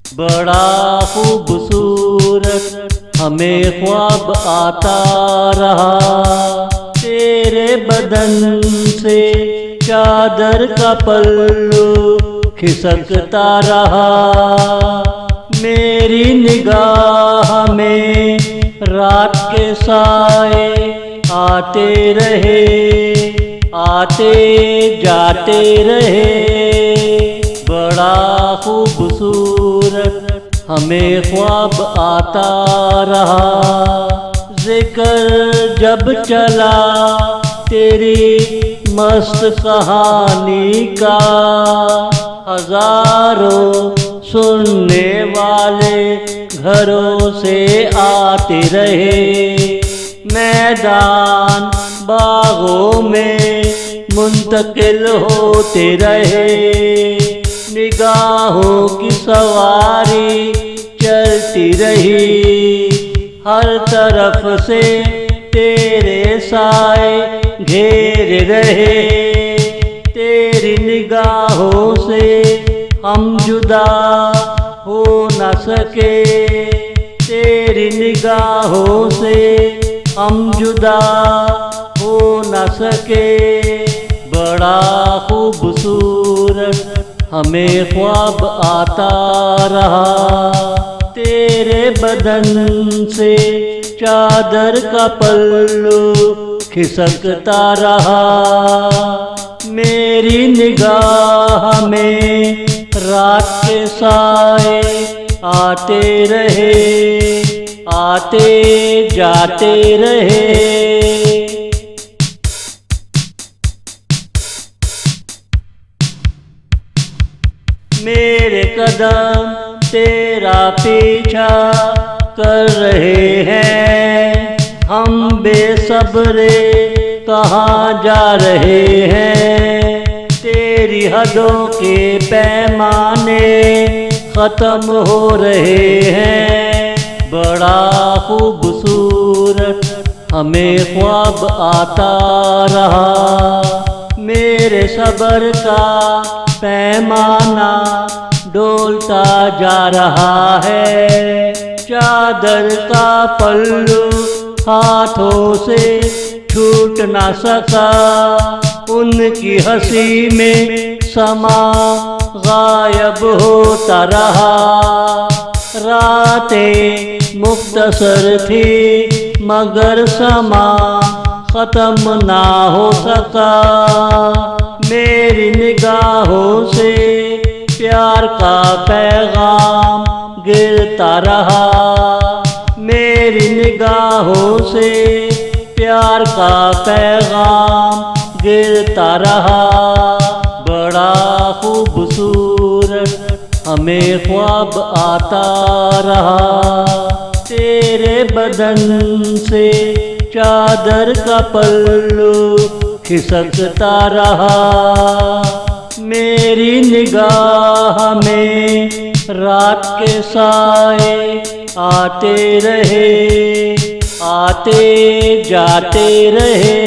बड़ा खूबसूरत हमें ख्वाब आता रहा, तेरे बदन से चादर का पल्लू खिसकता रहा। मेरी निगाह में रात के साए आते रहे, आते जाते रहे। बड़ा खूबसूरत हमें ख्वाब आता रहा, जिक्र जब चला तेरी मस्त कहानी का, हजारों सुनने वाले घरों से आते रहे। मैदान बागों में मुंतकिल होते रहे, निगाहों की सवारी चलती रही। हर तरफ से तेरे साए घेरे रहे, तेरी निगाहों से हम जुदा हो न सके, तेरी निगाहों से हम जुदा हो न सके। बड़ा खूबसूरत हमें ख्वाब आता रहा, तेरे बदन से चादर का पल्लू खिसकता रहा। मेरी निगाह में रात के साए आते रहे, आते जाते रहे। मेरे कदम तेरा पीछा कर रहे हैं, हम बेसब्रे कहाँ जा रहे हैं। तेरी हदों के पैमाने खत्म हो रहे हैं। बड़ा खूबसूरत हमें ख्वाब आता रहा, मेरे सब्र का पैमाना डोलता जा रहा है। चादर का पल्लू हाथों से छूट ना सका, उनकी हंसी में समा गायब होता रहा। रातें मुख्तसर थी मगर समा खत्म ना हो सका। मेरी निगाहों से प्यार का पैगाम गिरता रहा, मेरी निगाहों से प्यार का पैगाम गिरता रहा। बड़ा खूबसूरत हमें ख्वाब आता रहा, तेरे बदन से चादर का पल्लू खिसकता रहा। मेरी निगाह में रात के साए आते रहे, आते जाते रहे।